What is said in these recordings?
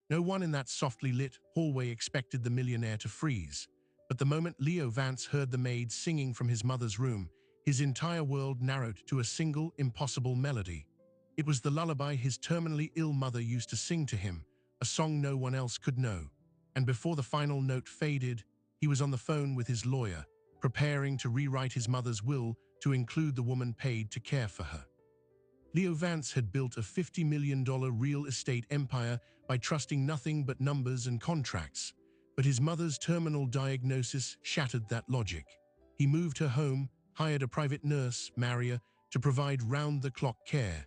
No one in that softly lit hallway expected the millionaire to freeze. But the moment Leo Vance heard the maid singing from his mother's room, his entire world narrowed to a single, impossible melody. It was the lullaby his terminally ill mother used to sing to him, a song no one else could know. And before the final note faded, he was on the phone with his lawyer, preparing to rewrite his mother's will to include the woman paid to care for her. Leo Vance had built a $50 million real estate empire by trusting nothing but numbers and contracts. But his mother's terminal diagnosis shattered that logic. He moved her home, hired a private nurse, Maria, to provide round-the-clock care.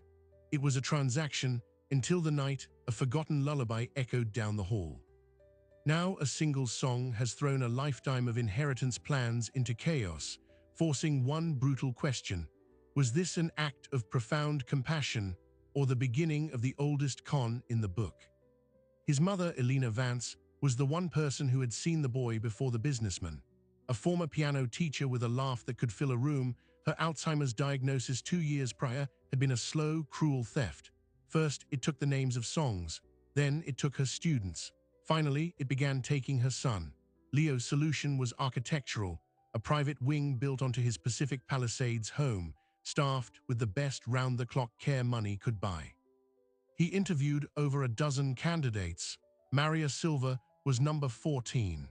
It was a transaction until the night a forgotten lullaby echoed down the hall. Now a single song has thrown a lifetime of inheritance plans into chaos, forcing one brutal question. Was this an act of profound compassion or the beginning of the oldest con in the book? His mother, Elena Vance, was the one person who had seen the boy before the businessman. A former piano teacher with a laugh that could fill a room, her Alzheimer's diagnosis 2 years prior had been a slow, cruel theft. First, it took the names of songs. Then it took her students. Finally, it began taking her son. Leo's solution was architectural, a private wing built onto his Pacific Palisades home, staffed with the best round-the-clock care money could buy. He interviewed over a dozen candidates. Maria Silva was number 14.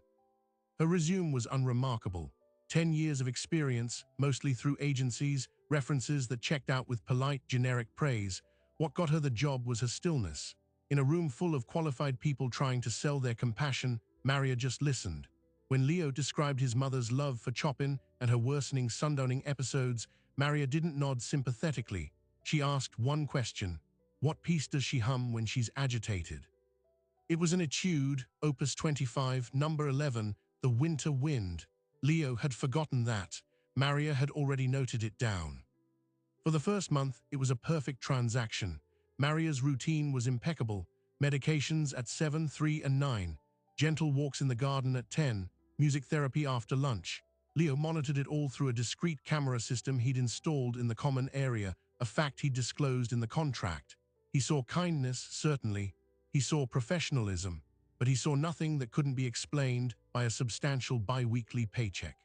Her resume was unremarkable. 10 years of experience, mostly through agencies, references that checked out with polite, generic praise. What got her the job was her stillness. In a room full of qualified people trying to sell their compassion, Maria just listened. When Leo described his mother's love for Chopin and her worsening sundowning episodes, Maria didn't nod sympathetically. She asked one question: what piece does she hum when she's agitated? It was an etude, Opus 25, number 11, The Winter Wind. Leo had forgotten that. Maria had already noted it down. For the first month, it was a perfect transaction. Maria's routine was impeccable. Medications at 7, 3, and 9. Gentle walks in the garden at 10. Music therapy after lunch. Leo monitored it all through a discreet camera system he'd installed in the common area, a fact he'd disclosed in the contract. He saw kindness, certainly. He saw professionalism, but he saw nothing that couldn't be explained by a substantial bi-weekly paycheck.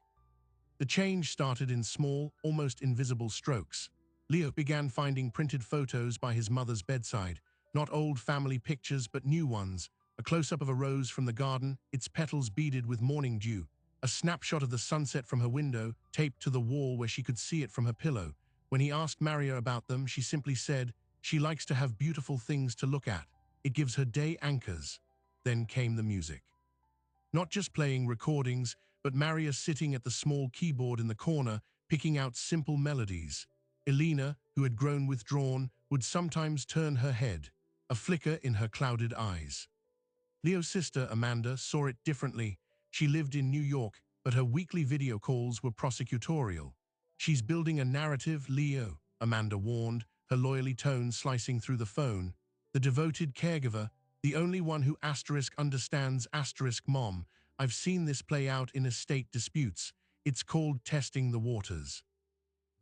The change started in small, almost invisible strokes. Leo began finding printed photos by his mother's bedside, not old family pictures but new ones, a close-up of a rose from the garden, its petals beaded with morning dew, a snapshot of the sunset from her window, taped to the wall where she could see it from her pillow. When he asked Maria about them, she simply said, "She likes to have beautiful things to look at. It gives her day anchors." Then came the music. Not just playing recordings, but Maria sitting at the small keyboard in the corner, picking out simple melodies. Elena, who had grown withdrawn, would sometimes turn her head, a flicker in her clouded eyes. Leo's sister, Amanda, saw it differently. She lived in New York, but her weekly video calls were prosecutorial. "She's building a narrative, Leo," Amanda warned, her loyalty tone slicing through the phone. "The devoted caregiver, the only one who understands mom. I've seen this play out in estate disputes. It's called testing the waters."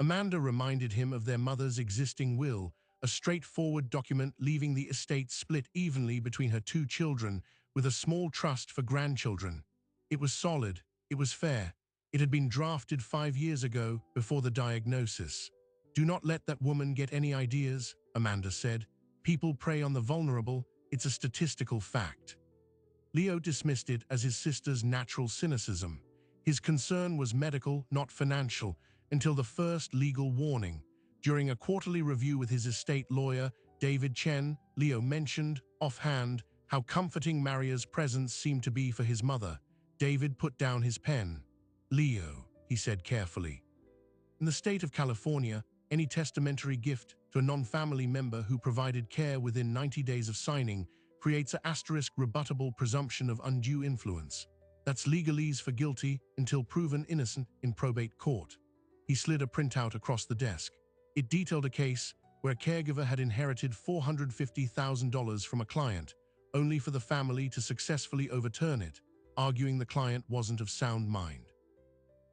Amanda reminded him of their mother's existing will, a straightforward document leaving the estate split evenly between her 2 children, with a small trust for grandchildren. It was solid, it was fair. It had been drafted 5 years ago, before the diagnosis. "Do not let that woman get any ideas," Amanda said. "People prey on the vulnerable. It's a statistical fact." Leo dismissed it as his sister's natural cynicism. His concern was medical, not financial, until the first legal warning. During a quarterly review with his estate lawyer, David Chen, Leo mentioned, offhand, how comforting Maria's presence seemed to be for his mother. David put down his pen. "Leo," he said carefully. "In the state of California, any testamentary gift to a non-family member who provided care within 90 days of signing creates a rebuttable presumption of undue influence. That's legalese for guilty until proven innocent in probate court." He slid a printout across the desk. It detailed a case where a caregiver had inherited $450,000 from a client, only for the family to successfully overturn it, arguing the client wasn't of sound mind.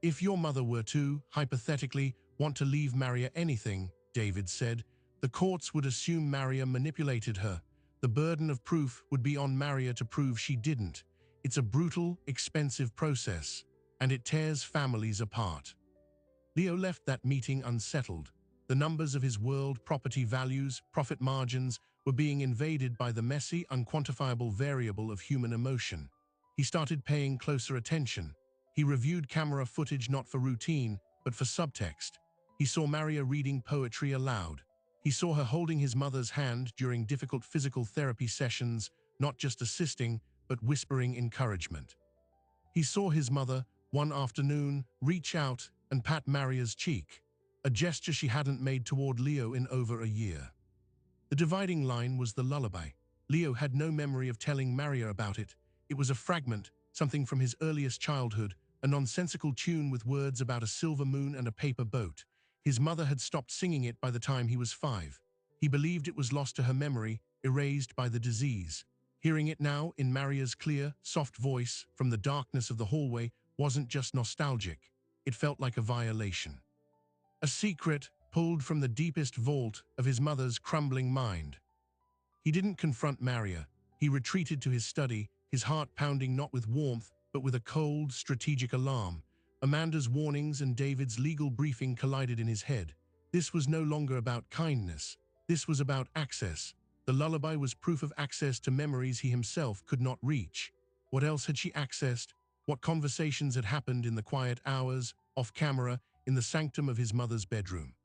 "If your mother were to, hypothetically, want to leave Maria anything," David said, "the courts would assume Maria manipulated her. The burden of proof would be on Maria to prove she didn't. It's a brutal, expensive process, and it tears families apart. Leo left that meeting unsettled. The numbers of his world, property values, profit margins, were being invaded by the messy, unquantifiable variable of human emotion. He started paying closer attention. He reviewed camera footage not for routine, but for subtext. He saw Maria reading poetry aloud. He saw her holding his mother's hand during difficult physical therapy sessions, not just assisting, but whispering encouragement. He saw his mother, one afternoon, reach out and pat Maria's cheek, a gesture she hadn't made toward Leo in over a year. The dividing line was the lullaby. Leo had no memory of telling Maria about it. It was a fragment, something from his earliest childhood, a nonsensical tune with words about a silver moon and a paper boat. His mother had stopped singing it by the time he was 5. He believed it was lost to her memory, erased by the disease. Hearing it now in Maria's clear, soft voice from the darkness of the hallway wasn't just nostalgic. It felt like a violation. A secret pulled from the deepest vault of his mother's crumbling mind. He didn't confront Maria. He retreated to his study, his heart pounding not with warmth, but with a cold, strategic alarm. Amanda's warnings and David's legal briefing collided in his head. This was no longer about kindness. This was about access. The lullaby was proof of access to memories he himself could not reach. What else had she accessed? What conversations had happened in the quiet hours, off camera, in the sanctum of his mother's bedroom?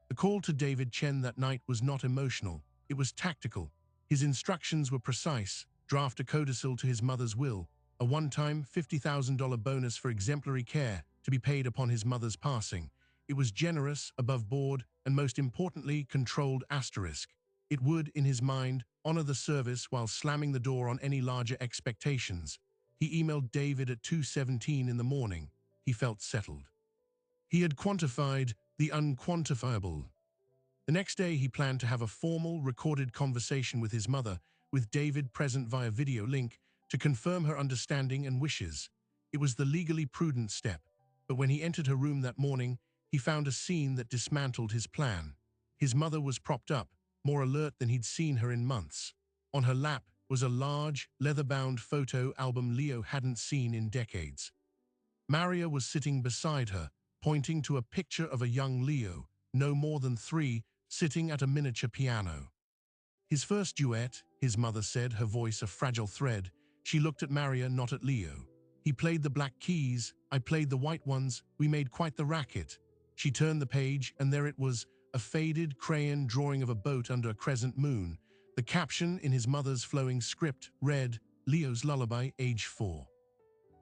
The call to David Chen that night was not emotional. It was tactical. His instructions were precise: draft a codicil to his mother's will, a one-time $50,000 bonus for exemplary care to be paid upon his mother's passing. It was generous, above board, and most importantly, controlled asterisk. It would, in his mind, honor the service while slamming the door on any larger expectations. He emailed David at 2:17 in the morning. He felt settled. He had quantified the unquantifiable. The next day, he planned to have a formal, recorded conversation with his mother, with David present via video link, to confirm her understanding and wishes. It was the legally prudent step, but when he entered her room that morning, he found a scene that dismantled his plan. His mother was propped up, more alert than he'd seen her in months. On her lap was a large, leather-bound photo album Leo hadn't seen in decades. Maria was sitting beside her, pointing to a picture of a young Leo, no more than 3, sitting at a miniature piano. His first duet, his mother said, her voice a fragile thread. She looked at Maria, not at Leo. He played the black keys, I played the white ones, we made quite the racket. She turned the page, and there it was, a faded crayon drawing of a boat under a crescent moon. The caption in his mother's flowing script read, Leo's lullaby, age 4.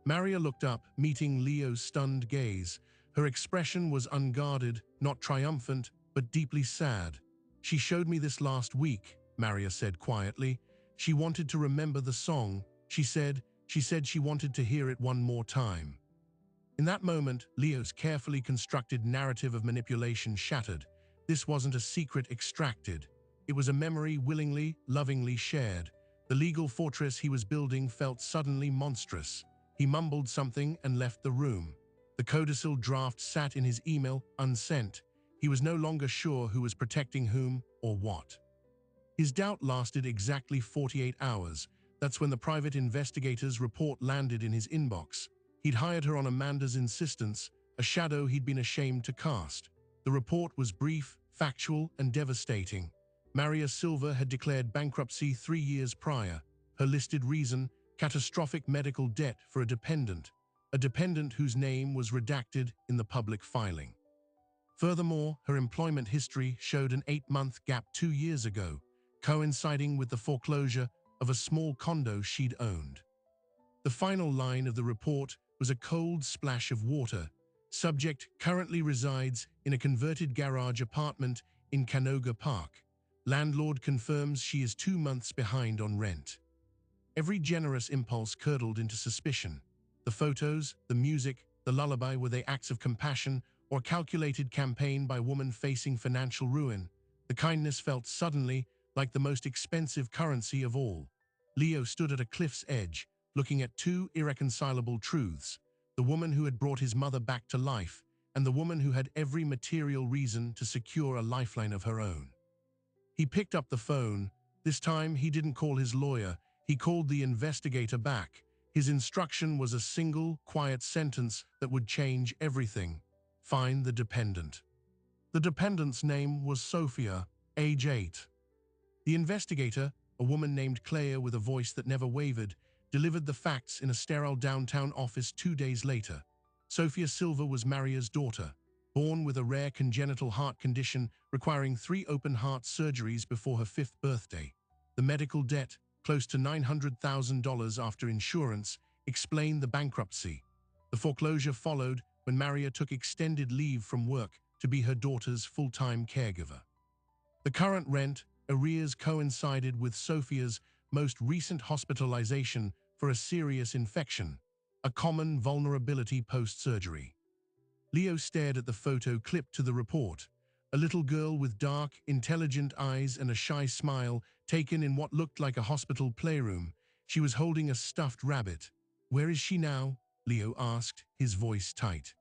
Maria looked up, meeting Leo's stunned gaze. Her expression was unguarded, not triumphant, but deeply sad. She showed me this last week, Maria said quietly. She wanted to remember the song. She said she wanted to hear it one more time. In that moment, Leo's carefully constructed narrative of manipulation shattered. This wasn't a secret extracted. It was a memory willingly, lovingly shared. The legal fortress he was building felt suddenly monstrous. He mumbled something and left the room. The codicil draft sat in his email, unsent. He was no longer sure who was protecting whom or what. His doubt lasted exactly 48 hours. That's when the private investigator's report landed in his inbox. He'd hired her on Amanda's insistence, a shadow he'd been ashamed to cast. The report was brief, factual, and devastating. Maria Silva had declared bankruptcy 3 years prior. Her listed reason, catastrophic medical debt for a dependent whose name was redacted in the public filing. Furthermore, her employment history showed an 8-month gap 2 years ago, coinciding with the foreclosure of a small condo she'd owned. The final line of the report was a cold splash of water. Subject currently resides in a converted garage apartment in Canoga Park. Landlord confirms she is 2 months behind on rent. Every generous impulse curdled into suspicion. The photos, the music, the lullaby, were they acts of compassion or calculated campaign by woman facing financial ruin? The kindness felt suddenly like the most expensive currency of all. Leo stood at a cliff's edge, looking at 2 irreconcilable truths: the woman who had brought his mother back to life, and the woman who had every material reason to secure a lifeline of her own. He picked up the phone, This time, he didn't call his lawyer. He called the investigator back. His instruction was a single, quiet sentence that would change everything. Find the dependent. The dependent's name was Sophia, age 8. The investigator, a woman named Claire with a voice that never wavered, delivered the facts in a sterile downtown office 2 days later. Sophia Silva was Maria's daughter, born with a rare congenital heart condition requiring 3 open-heart surgeries before her 5th birthday. The medical debt, close to $900,000 after insurance, explained the bankruptcy. The foreclosure followed when Maria took extended leave from work to be her daughter's full-time caregiver. The current rent arrears coincided with Sophia's most recent hospitalization for a serious infection, a common vulnerability post-surgery. Leo stared at the photo clipped to the report, a little girl with dark, intelligent eyes and a shy smile taken in what looked like a hospital playroom. She was holding a stuffed rabbit. "Where is she now?" Leo asked, his voice tight.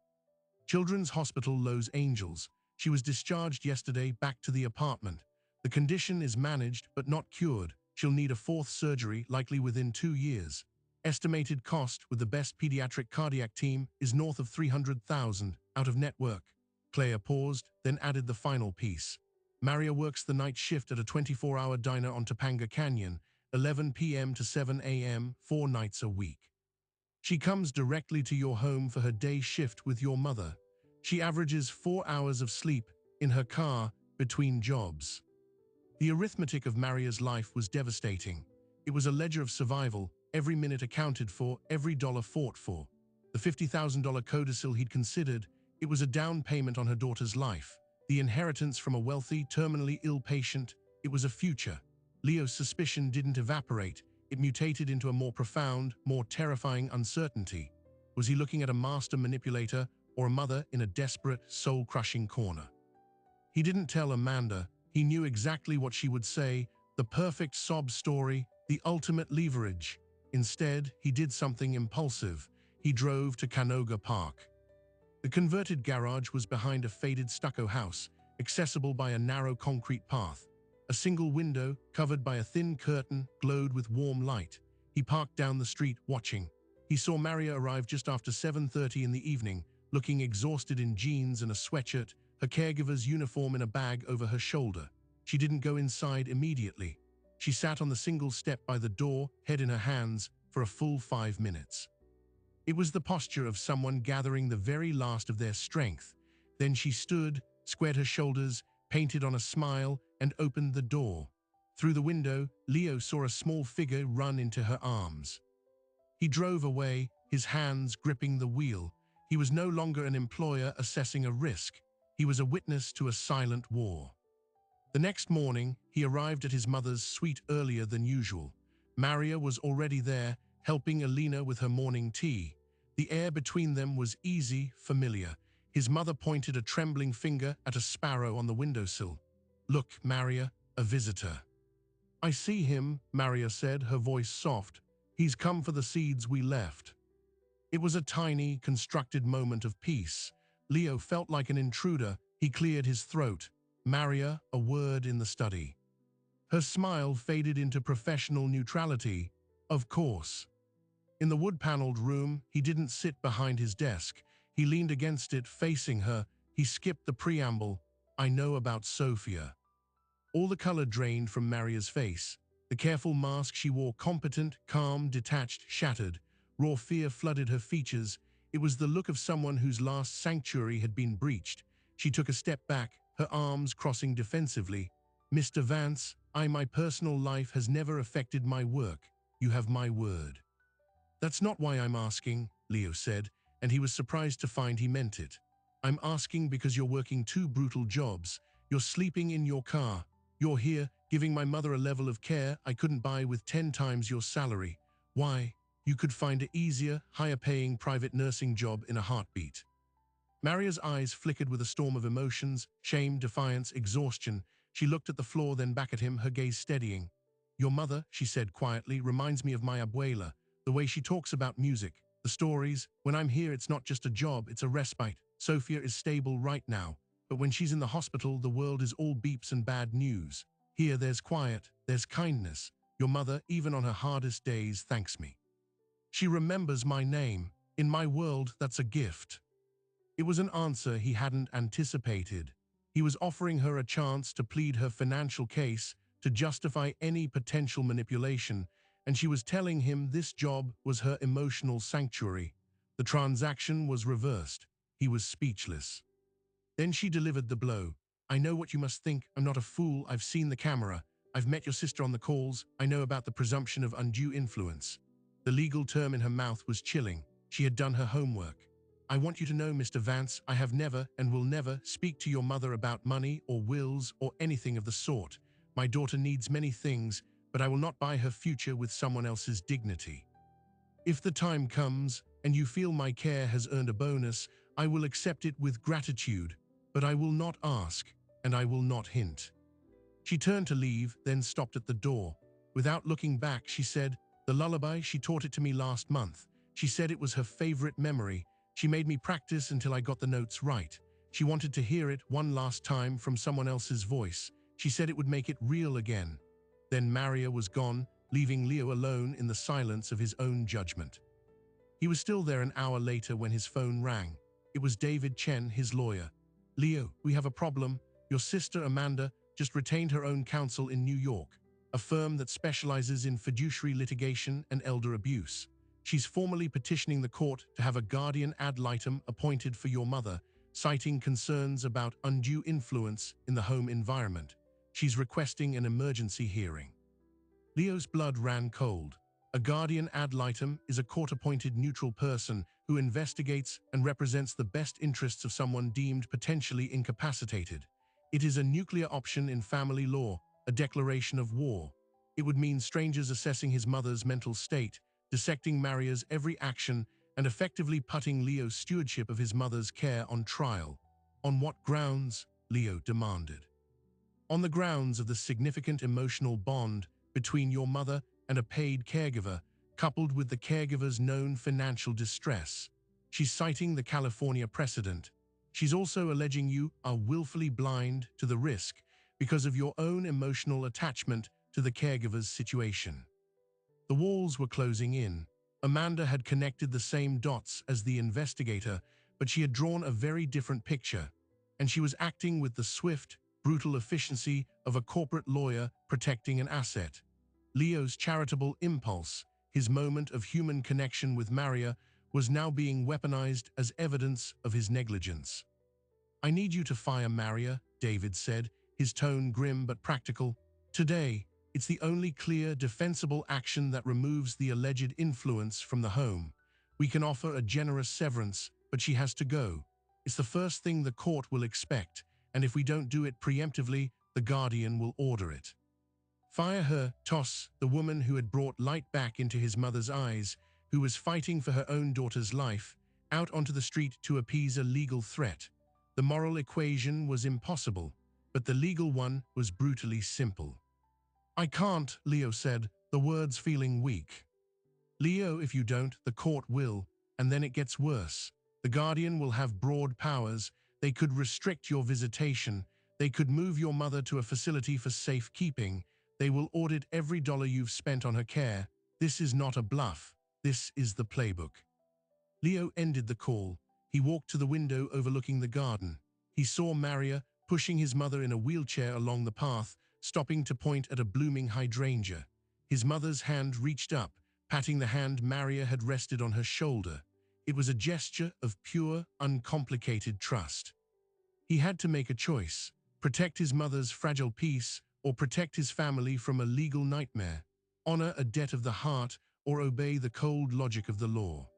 "Children's Hospital Los Angeles. She was discharged yesterday back to the apartment. The condition is managed but not cured. She'll need a 4th surgery, likely within 2 years. Estimated cost with the best pediatric cardiac team is north of $300,000 out of network." Claire paused, then added the final piece. "Maria works the night shift at a 24-hour diner on Topanga Canyon, 11 p.m. to 7 a.m., 4 nights a week. She comes directly to your home for her day shift with your mother. She averages 4 hours of sleep in her car between jobs." The arithmetic of Maria's life was devastating. It was a ledger of survival, every minute accounted for, every dollar fought for. The $50,000 codicil he'd considered, it was a down payment on her daughter's life. The inheritance from a wealthy, terminally ill patient, it was a future. Leo's suspicion didn't evaporate. It mutated into a more profound, more terrifying uncertainty. Was he looking at a master manipulator or a mother in a desperate, soul-crushing corner? He didn't tell Amanda. He knew exactly what she would say, the perfect sob story, the ultimate leverage. Instead, he did something impulsive. He drove to Canoga Park. The converted garage was behind a faded stucco house, accessible by a narrow concrete path. A single window, covered by a thin curtain, glowed with warm light. He parked down the street, watching. He saw Maria arrive just after 7:30 in the evening, looking exhausted in jeans and a sweatshirt, her caregiver's uniform in a bag over her shoulder. She didn't go inside immediately. She sat on the single step by the door, head in her hands, for a full 5 minutes. It was the posture of someone gathering the very last of their strength. Then she stood, squared her shoulders, painted on a smile, and opened the door. Through the window, Leo saw a small figure run into her arms. He drove away, his hands gripping the wheel. He was no longer an employer assessing a risk. He was a witness to a silent war. The next morning, he arrived at his mother's suite earlier than usual. Maria was already there, helping Alina with her morning tea. The air between them was easy, familiar. His mother pointed a trembling finger at a sparrow on the windowsill. "Look, Maria, a visitor." "I see him," Maria said, her voice soft. "He's come for the seeds we left." It was a tiny, constructed moment of peace. Leo felt like an intruder. He cleared his throat. "Maria, a word in the study." Her smile faded into professional neutrality. "Of course." In the wood-paneled room, he didn't sit behind his desk. He leaned against it, facing her. He skipped the preamble. "I know about Sophia." All the color drained from Maria's face. The careful mask she wore, competent, calm, detached, shattered. Raw fear flooded her features. It was the look of someone whose last sanctuary had been breached. She took a step back, her arms crossing defensively. "Mr. Vance, my personal life has never affected my work. You have my word." "That's not why I'm asking," Leo said, and he was surprised to find he meant it. "I'm asking because you're working 2 brutal jobs. You're sleeping in your car. You're here, giving my mother a level of care I couldn't buy with 10 times your salary. Why? You could find an easier, higher-paying private nursing job in a heartbeat." Maria's eyes flickered with a storm of emotions, shame, defiance, exhaustion. She looked at the floor, then back at him, her gaze steadying. "Your mother," she said quietly, "reminds me of my abuela. The way she talks about music, the stories. When I'm here, it's not just a job, it's a respite. Sophia is stable right now, but when she's in the hospital, the world is all beeps and bad news." Here there's quiet, there's kindness. Your mother, even on her hardest days, thanks me. She remembers my name. In my world, that's a gift." It was an answer he hadn't anticipated. He was offering her a chance to plead her financial case, to justify any potential manipulation, and she was telling him this job was her emotional sanctuary. The transaction was reversed. He was speechless. Then she delivered the blow. "I know what you must think. I'm not a fool. I've seen the camera. I've met your sister on the calls. I know about the presumption of undue influence." The legal term in her mouth was chilling. She had done her homework. "I want you to know, Mr. Vance, I have never and will never speak to your mother about money or wills or anything of the sort. My daughter needs many things, but I will not buy her future with someone else's dignity. If the time comes and you feel my care has earned a bonus, I will accept it with gratitude, but I will not ask, and I will not hint." She turned to leave, then stopped at the door. Without looking back, she said, "The lullaby, she taught it to me last month. She said it was her favorite memory. She made me practice until I got the notes right. She wanted to hear it one last time from someone else's voice. She said it would make it real again." Then Maria was gone, leaving Leo alone in the silence of his own judgment. He was still there an hour later when his phone rang. It was David Chen, his lawyer. "Leo, we have a problem. Your sister Amanda just retained her own counsel in New York, a firm that specializes in fiduciary litigation and elder abuse. She's formally petitioning the court to have a guardian ad litem appointed for your mother, citing concerns about undue influence in the home environment. She's requesting an emergency hearing." Leo's blood ran cold. A guardian ad litem is a court-appointed neutral person who investigates and represents the best interests of someone deemed potentially incapacitated. It is a nuclear option in family law, a declaration of war. It would mean strangers assessing his mother's mental state, dissecting Maria's every action, and effectively putting Leo's stewardship of his mother's care on trial. "On what grounds?" Leo demanded. "On the grounds of the significant emotional bond between your mother and a paid caregiver, coupled with the caregiver's known financial distress. She's citing the California precedent. She's also alleging you are willfully blind to the risk because of your own emotional attachment to the caregiver's situation." The walls were closing in. Amanda had connected the same dots as the investigator, but she had drawn a very different picture, and she was acting with the swift, brutal efficiency of a corporate lawyer protecting an asset. Leo's charitable impulse, his moment of human connection with Maria, was now being weaponized as evidence of his negligence. "I need you to fire Maria," David said, his tone grim but practical. "Today, it's the only clear, defensible action that removes the alleged influence from the home. We can offer a generous severance, but she has to go. It's the first thing the court will expect, and if we don't do it preemptively, the guardian will order it." Fire her, Toss, the woman who had brought light back into his mother's eyes, who was fighting for her own daughter's life, out onto the street to appease a legal threat. The moral equation was impossible, but the legal one was brutally simple. "I can't," Leo said, the words feeling weak. "Leo, if you don't, the court will, and then it gets worse. The guardian will have broad powers. They could restrict your visitation. They could move your mother to a facility for safekeeping. They will audit every dollar you've spent on her care. This is not a bluff. This is the playbook." Leo ended the call. He walked to the window overlooking the garden. He saw Maria pushing his mother in a wheelchair along the path, stopping to point at a blooming hydrangea. His mother's hand reached up, patting the hand Maria had rested on her shoulder. It was a gesture of pure, uncomplicated trust. He had to make a choice: protect his mother's fragile peace or protect his family from a legal nightmare, honor a debt of the heart or obey the cold logic of the law.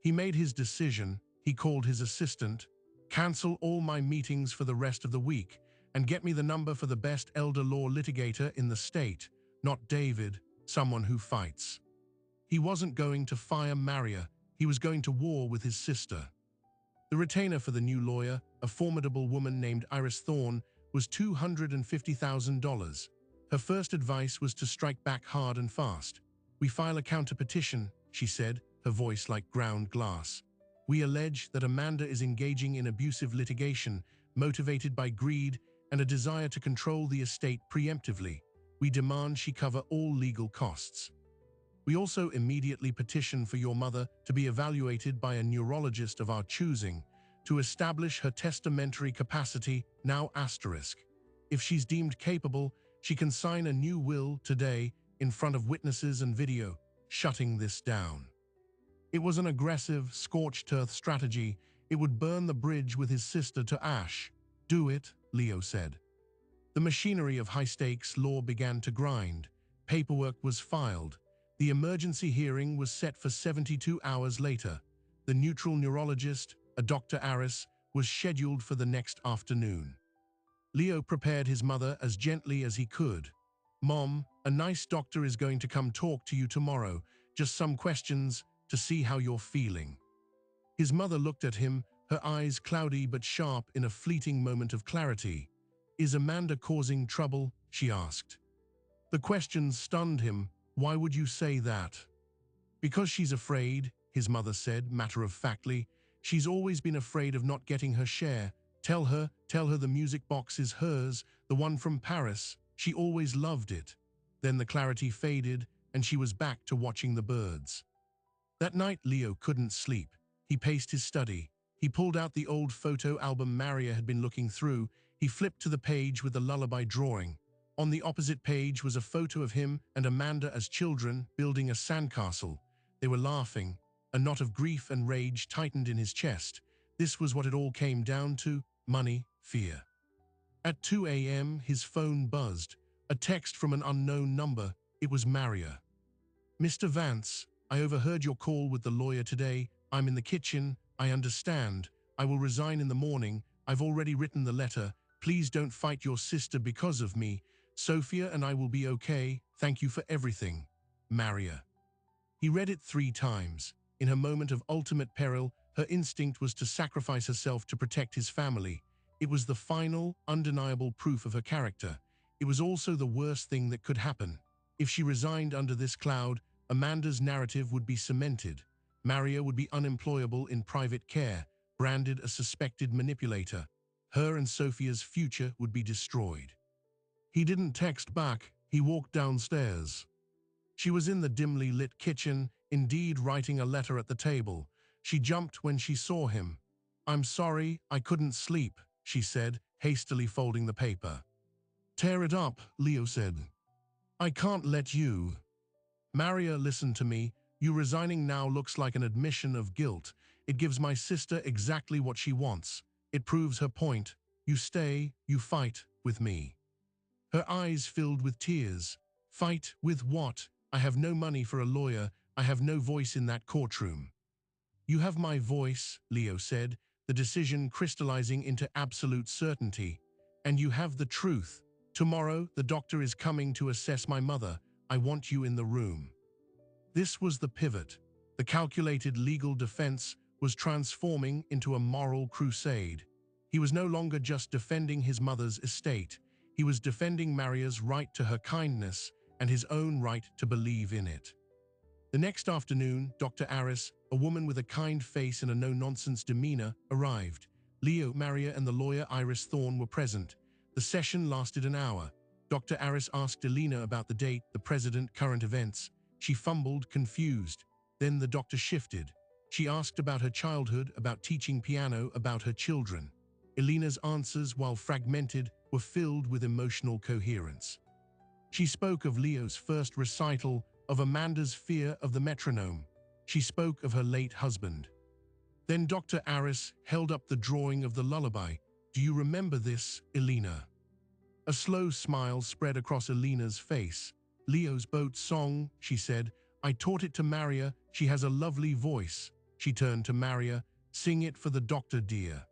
He made his decision. He called his assistant. "Cancel all my meetings for the rest of the week and get me the number for the best elder law litigator in the state, not David, someone who fights." He wasn't going to fire Maria. He was going to war with his sister. The retainer for the new lawyer, a formidable woman named Iris Thorne, was $250,000. Her first advice was to strike back hard and fast. "We file a counter-petition," she said, her voice like ground glass. "We allege that Amanda is engaging in abusive litigation, motivated by greed and a desire to control the estate preemptively. We demand she cover all legal costs. We also immediately petition for your mother to be evaluated by a neurologist of our choosing to establish her testamentary capacity, now asterisk. If she's deemed capable, she can sign a new will today in front of witnesses and video, shutting this down. It was an aggressive, scorched earth strategy. It would burn the bridge with his sister to ash. Do it, Leo said. The machinery of high-stakes law began to grind. Paperwork was filed. The emergency hearing was set for 72 hours later. The neutral neurologist, a Dr. Aris, was scheduled for the next afternoon. Leo prepared his mother as gently as he could. Mom, a nice doctor is going to come talk to you tomorrow. Just some questions to see how you're feeling. His mother looked at him, her eyes cloudy but sharp in a fleeting moment of clarity. Is Amanda causing trouble? She asked. The question stunned him. Why would you say that? Because she's afraid, his mother said matter-of-factly. She's always been afraid of not getting her share. Tell her the music box is hers, the one from Paris. She always loved it. Then the clarity faded, and she was back to watching the birds. That night, Leo couldn't sleep. He paced his study. He pulled out the old photo album Maria had been looking through. He flipped to the page with the lullaby drawing. On the opposite page was a photo of him and Amanda as children building a sandcastle. They were laughing. A knot of grief and rage tightened in his chest. This was what it all came down to: money, fear. At 2 a.m., his phone buzzed. A text from an unknown number. It was Maria. Mr. Vance, I overheard your call with the lawyer today. I'm in the kitchen. I understand. I will resign in the morning. I've already written the letter. Please don't fight your sister because of me. Sophia and I will be okay. Thank you for everything. Maria. He read it 3 times. In her moment of ultimate peril, her instinct was to sacrifice herself to protect his family. It was the final, undeniable proof of her character. It was also the worst thing that could happen. If she resigned under this cloud, Amanda's narrative would be cemented. Maria would be unemployable in private care, branded a suspected manipulator. Her and Sophia's future would be destroyed. He didn't text back. He walked downstairs. She was in the dimly lit kitchen, indeed writing a letter at the table. She jumped when she saw him. I'm sorry, I couldn't sleep, she said, hastily folding the paper. Tear it up, Leo said. I can't let you. Maria, listen to me. You resigning now looks like an admission of guilt. It gives my sister exactly what she wants. It proves her point. You stay, you fight with me. Her eyes filled with tears. Fight with what? I have no money for a lawyer. I have no voice in that courtroom. You have my voice, Leo said, the decision crystallizing into absolute certainty. And you have the truth. Tomorrow, the doctor is coming to assess my mother. I want you in the room. This was the pivot. The calculated legal defense was transforming into a moral crusade. He was no longer just defending his mother's estate. He was defending Maria's right to her kindness and his own right to believe in it. The next afternoon, Dr. Aris, a woman with a kind face and a no-nonsense demeanor, arrived. Leo, Maria, and the lawyer Iris Thorne were present. The session lasted an hour. Dr. Aris asked Elena about the date, the president, current events. She fumbled, confused. Then the doctor shifted. She asked about her childhood, about teaching piano, about her children. Elena's answers, while fragmented, were filled with emotional coherence. She spoke of Leo's first recital, of Amanda's fear of the metronome. She spoke of her late husband. Then Dr. Aris held up the drawing of the lullaby. Do you remember this, Elena? A slow smile spread across Elena's face. Leo's boat song, she said. I taught it to Maria. She has a lovely voice. She turned to Maria. Sing it for the doctor, dear.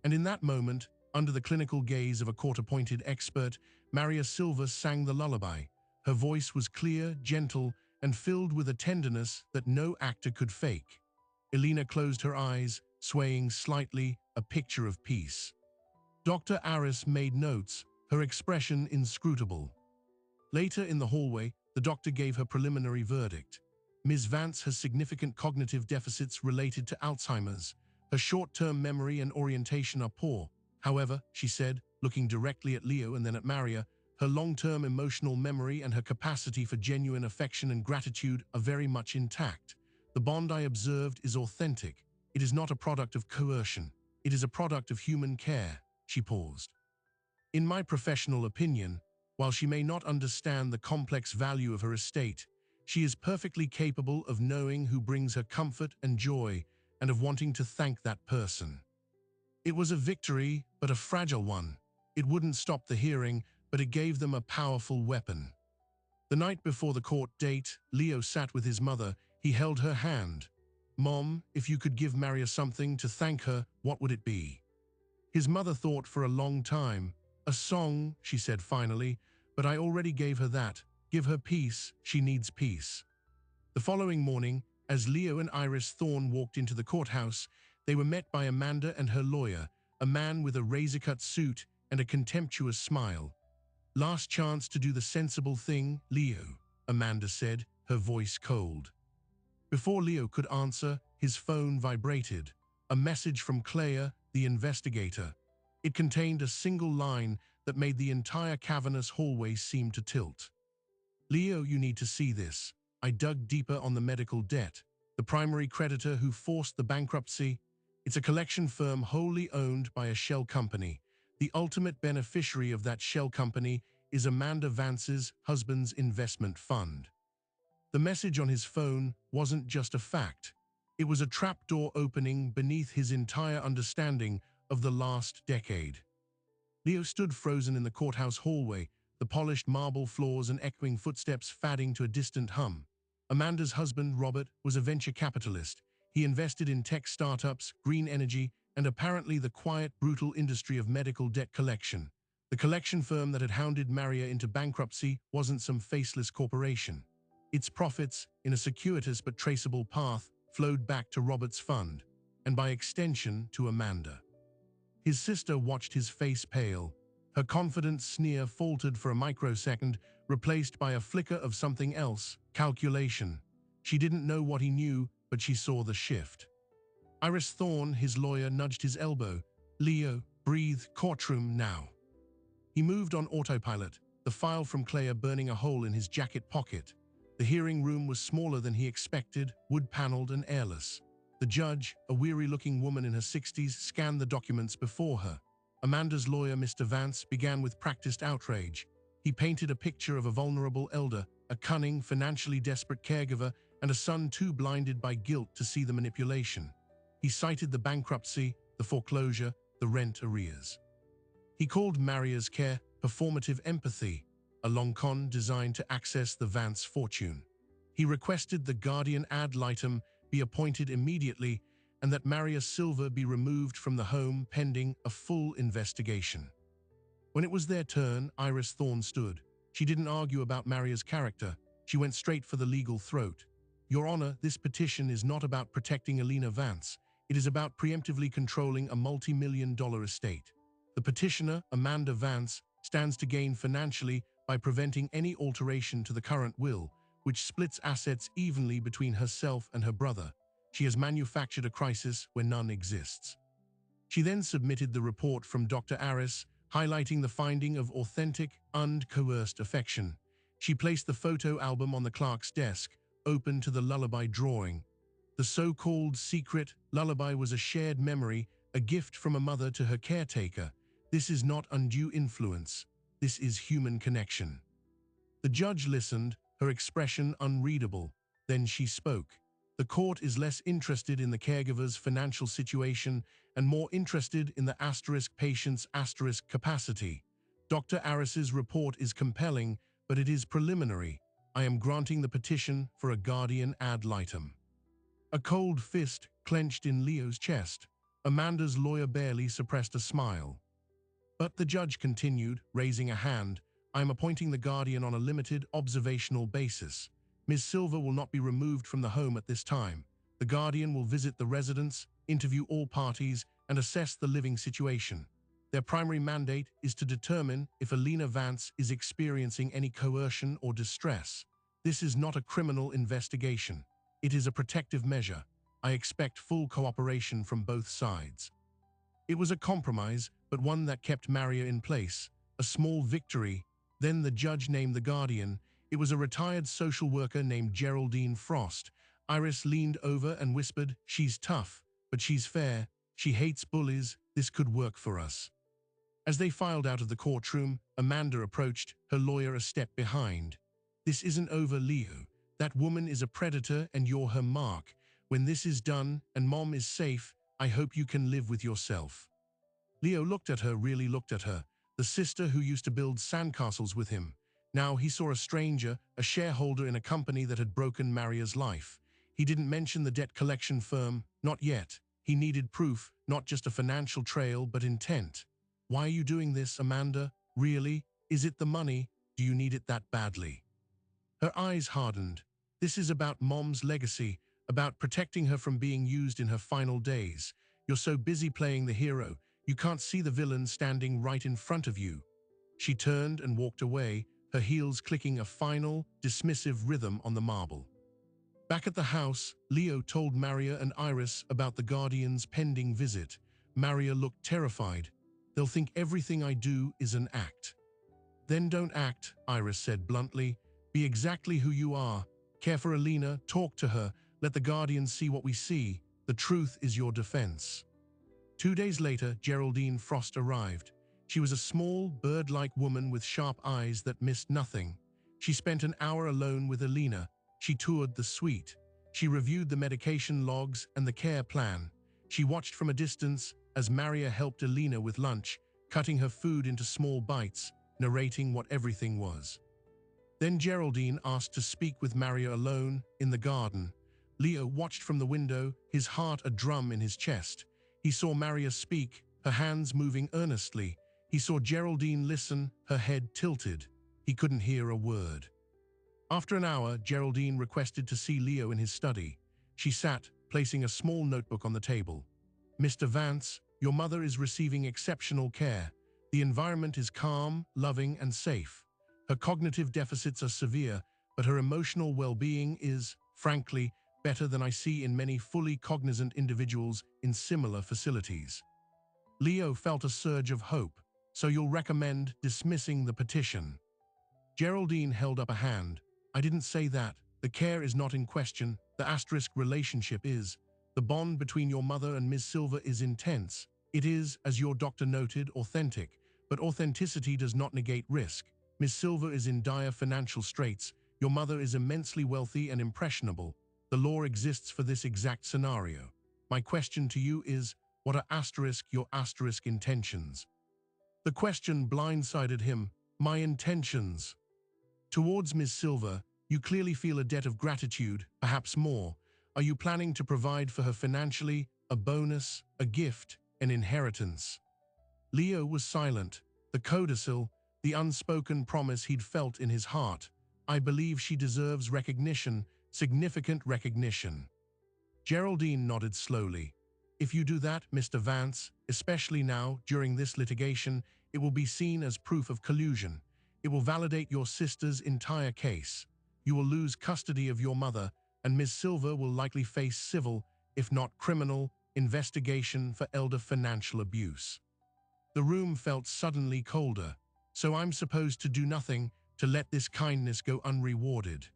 And in that moment, under the clinical gaze of a court-appointed expert, Maria Silva sang the lullaby. Her voice was clear, gentle, and filled with a tenderness that no actor could fake. Elena closed her eyes, swaying slightly, a picture of peace. Dr. Aris made notes, her expression inscrutable. Later in the hallway, the doctor gave her preliminary verdict. Ms. Vance has significant cognitive deficits related to Alzheimer's. Her short-term memory and orientation are poor. However, she said, looking directly at Leo and then at Maria. Her long-term emotional memory and her capacity for genuine affection and gratitude are very much intact. The bond I observed is authentic. It is not a product of coercion. It is a product of human care. She paused. In my professional opinion, while she may not understand the complex value of her estate, she is perfectly capable of knowing who brings her comfort and joy and of wanting to thank that person. It was a victory, but a fragile one. It wouldn't stop the hearing, but it gave them a powerful weapon. The night before the court date, Leo sat with his mother. He held her hand. "Mom, if you could give Maria something to thank her, what would it be?" His mother thought for a long time. "A song," she said finally, "but I already gave her that. Give her peace, she needs peace." The following morning, as Leo and Iris Thorne walked into the courthouse, they were met by Amanda and her lawyer, a man with a razor-cut suit and a contemptuous smile. "Last chance to do the sensible thing, Leo," Amanda said, her voice cold. Before Leo could answer, his phone vibrated. A message from Claire, the investigator. It contained a single line that made the entire cavernous hallway seem to tilt. "Leo, you need to see this. I dug deeper on the medical debt. The primary creditor who forced the bankruptcy. It's a collection firm wholly owned by a shell company. The ultimate beneficiary of that shell company is Amanda Vance's husband's investment fund." The message on his phone wasn't just a fact. It was a trapdoor opening beneath his entire understanding of the last decade. Leo stood frozen in the courthouse hallway, the polished marble floors and echoing footsteps fading to a distant hum. Amanda's husband, Robert, was a venture capitalist. He invested in tech startups, green energy, and apparently the quiet, brutal industry of medical debt collection. The collection firm that had hounded Maria into bankruptcy wasn't some faceless corporation. Its profits, in a circuitous but traceable path, flowed back to Robert's fund, and by extension to Amanda. His sister watched his face pale. Her confident sneer faltered for a microsecond, replaced by a flicker of something else, calculation. She didn't know what he knew, but she saw the shift. Iris Thorne, his lawyer, nudged his elbow. "Leo, breathe, courtroom now." He moved on autopilot, the file from Claire burning a hole in his jacket pocket. The hearing room was smaller than he expected, wood-paneled and airless. The judge, a weary-looking woman in her 60s, scanned the documents before her. Amanda's lawyer, Mr. Vance, began with practiced outrage. He painted a picture of a vulnerable elder, a cunning, financially desperate caregiver, and a son too blinded by guilt to see the manipulation. He cited the bankruptcy, the foreclosure, the rent arrears. He called Maria's care performative empathy, a long con designed to access the Vance fortune. He requested the guardian ad litem be appointed immediately and that Maria Silva be removed from the home pending a full investigation. When it was their turn, Iris Thorne stood. She didn't argue about Maria's character. She went straight for the legal throat. "Your Honor, this petition is not about protecting Elena Vance. It is about preemptively controlling a multi-million-dollar estate. The petitioner, Amanda Vance, stands to gain financially by preventing any alteration to the current will, which splits assets evenly between herself and her brother. She has manufactured a crisis where none exists." She then submitted the report from Dr. Aris, highlighting the finding of authentic, uncoerced affection. She placed the photo album on the clerk's desk, open to the lullaby drawing. The so-called secret lullaby was a shared memory, a gift from a mother to her caretaker. This is not undue influence. This is human connection. The judge listened, her expression unreadable. Then she spoke. "The court is less interested in the caregiver's financial situation and more interested in the patient's capacity. Dr. Aris's report is compelling, but it is preliminary. I am granting the petition for a guardian ad litem." A cold fist clenched in Leo's chest. Amanda's lawyer barely suppressed a smile. But the judge continued, raising a hand. "I am appointing the guardian on a limited, observational basis. Ms. Silva will not be removed from the home at this time. The guardian will visit the residence, interview all parties, and assess the living situation. Their primary mandate is to determine if Elena Vance is experiencing any coercion or distress. This is not a criminal investigation. It is a protective measure. I expect full cooperation from both sides." It was a compromise, but one that kept Maria in place. A small victory. Then the judge named the guardian. It was a retired social worker named Geraldine Frost. Iris leaned over and whispered, "She's tough, but she's fair. She hates bullies. This could work for us." As they filed out of the courtroom, Amanda approached, her lawyer a step behind. "This isn't over, Leo. That woman is a predator and you're her mark. When this is done and Mom is safe, I hope you can live with yourself." Leo looked at her, really looked at her, the sister who used to build sandcastles with him. Now he saw a stranger, a shareholder in a company that had broken Maria's life. He didn't mention the debt collection firm, not yet. He needed proof, not just a financial trail, but intent. "Why are you doing this, Amanda? Really? Is it the money? Do you need it that badly?" Her eyes hardened. "This is about Mom's legacy, about protecting her from being used in her final days. You're so busy playing the hero, you can't see the villain standing right in front of you." She turned and walked away, her heels clicking a final, dismissive rhythm on the marble. Back at the house, Leo told Maria and Iris about the Guardian's pending visit. Maria looked terrified. "They'll think everything I do is an act." "Then don't act," Iris said bluntly. "Be exactly who you are. Care for Alina, talk to her, let the Guardian see what we see. The truth is your defense." 2 days later, Geraldine Frost arrived. She was a small, bird-like woman with sharp eyes that missed nothing. She spent an hour alone with Alina. She toured the suite. She reviewed the medication logs and the care plan. She watched from a distance as Maria helped Alina with lunch, cutting her food into small bites, narrating what everything was. Then Geraldine asked to speak with Maria alone in the garden. Leo watched from the window, his heart a drum in his chest. He saw Maria speak, her hands moving earnestly. He saw Geraldine listen, her head tilted. He couldn't hear a word. After an hour, Geraldine requested to see Leo in his study. She sat, placing a small notebook on the table. "Mr. Vance, your mother is receiving exceptional care. The environment is calm, loving, and safe. Her cognitive deficits are severe, but her emotional well-being is, frankly, better than I see in many fully cognizant individuals in similar facilities." Leo felt a surge of hope. "So you'll recommend dismissing the petition?" Geraldine held up a hand. "I didn't say that. The care is not in question. The asterisk relationship is. The bond between your mother and Ms. Silver is intense. It is, as your doctor noted, authentic. But authenticity does not negate risk. Ms. Silver is in dire financial straits. Your mother is immensely wealthy and impressionable. The law exists for this exact scenario. My question to you is, what are your asterisk intentions?" The question blindsided him. "My intentions. Towards Ms. Silver, you clearly feel a debt of gratitude, perhaps more. Are you planning to provide for her financially, a bonus, a gift, an inheritance?" Leo was silent. The codicil, the unspoken promise he'd felt in his heart. "I believe she deserves recognition, significant recognition." Geraldine nodded slowly. "If you do that, Mr. Vance, especially now, during this litigation, it will be seen as proof of collusion. It will validate your sister's entire case. You will lose custody of your mother, and Ms. Silver will likely face civil, if not criminal, investigation for elder financial abuse." The room felt suddenly colder. "So I'm supposed to do nothing, to let this kindness go unrewarded?"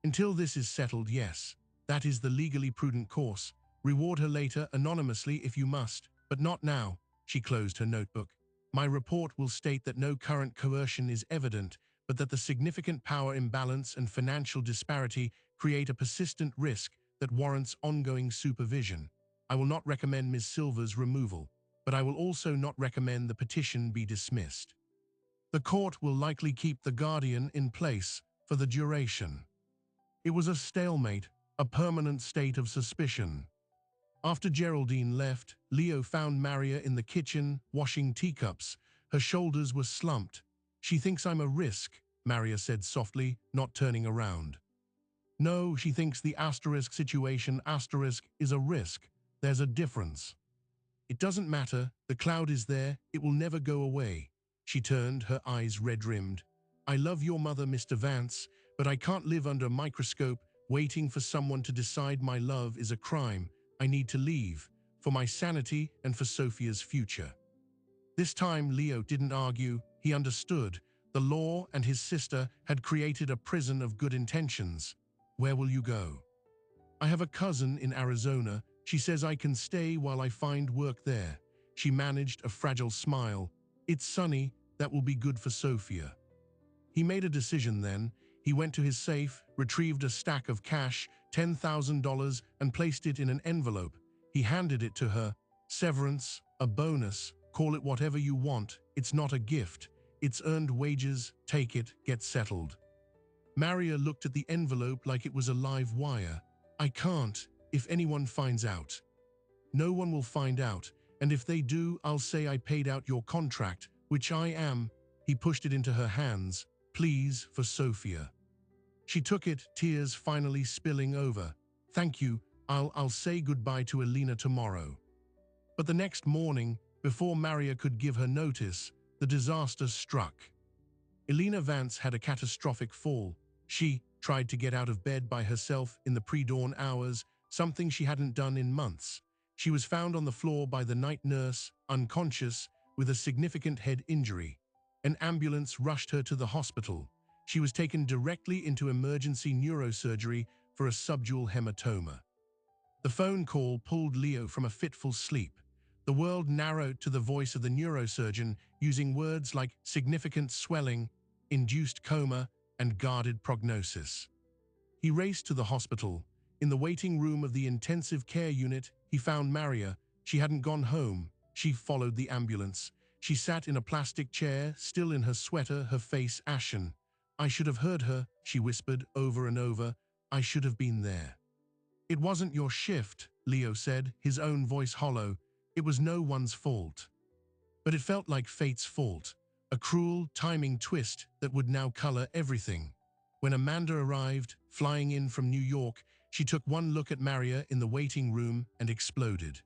"Until this is settled, yes. That is the legally prudent course. Reward her later, anonymously if you must, but not now." She closed her notebook. "My report will state that no current coercion is evident, but that the significant power imbalance and financial disparity create a persistent risk that warrants ongoing supervision. I will not recommend Ms. Silver's removal, but I will also not recommend the petition be dismissed. The court will likely keep the guardian in place for the duration." It was a stalemate, a permanent state of suspicion. After Geraldine left, Leo found Maria in the kitchen, washing teacups. Her shoulders were slumped. "She thinks I'm a risk," Maria said softly, not turning around. "No, she thinks the asterisk situation is a risk. There's a difference." "It doesn't matter. The cloud is there. It will never go away." She turned, her eyes red-rimmed. "I love your mother, Mr. Vance, but I can't live under a microscope waiting for someone to decide my love is a crime. I need to leave, for my sanity and for Sophia's future." This time, Leo didn't argue. He understood. The law and his sister had created a prison of good intentions. Where will you go? I have a cousin in Arizona. She says I can stay while I find work there. She managed a fragile smile. It's sunny. That will be good for Sophia. He made a decision then. He went to his safe, retrieved a stack of cash, $10,000, and placed it in an envelope. He handed it to her. Severance, a bonus, call it whatever you want. It's not a gift. It's earned wages. Take it, get settled. Maria looked at the envelope like it was a live wire. I can't, if anyone finds out. No one will find out, and if they do, I'll say I paid out your contract, which I am. He pushed it into her hands. Please, for Sophia. She took it, tears finally spilling over. Thank you, I'll say goodbye to Elena tomorrow. But the next morning, before Maria could give her notice, the disaster struck. Elena Vance had a catastrophic fall. She tried to get out of bed by herself in the pre-dawn hours, something she hadn't done in months. She was found on the floor by the night nurse, unconscious, with a significant head injury. An ambulance rushed her to the hospital. She was taken directly into emergency neurosurgery for a subdural hematoma. The phone call pulled Leo from a fitful sleep. The world narrowed to the voice of the neurosurgeon, using words like significant swelling, induced coma, and guarded prognosis. He raced to the hospital. In the waiting room of the intensive care unit, he found Maria. She hadn't gone home. She followed the ambulance. She sat in a plastic chair, still in her sweater, her face ashen. I should have heard her, she whispered over and over. I should have been there. It wasn't your shift, Leo said, his own voice hollow. It was no one's fault. But it felt like fate's fault, a cruel timing twist that would now color everything. When Amanda arrived, flying in from New York, she took one look at Maria in the waiting room and exploded.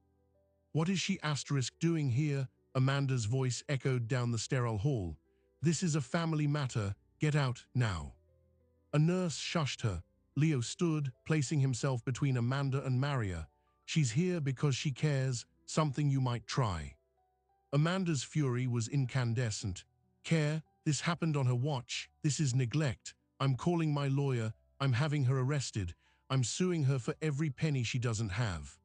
What is she doing here? Amanda's voice echoed down the sterile hall. This is a family matter. Get out now. A nurse shushed her. Leo stood, placing himself between Amanda and Maria. She's here because she cares, something you might try. Amanda's fury was incandescent. Care, this happened on her watch. This is neglect. I'm calling my lawyer. I'm having her arrested. I'm suing her for every penny she doesn't have.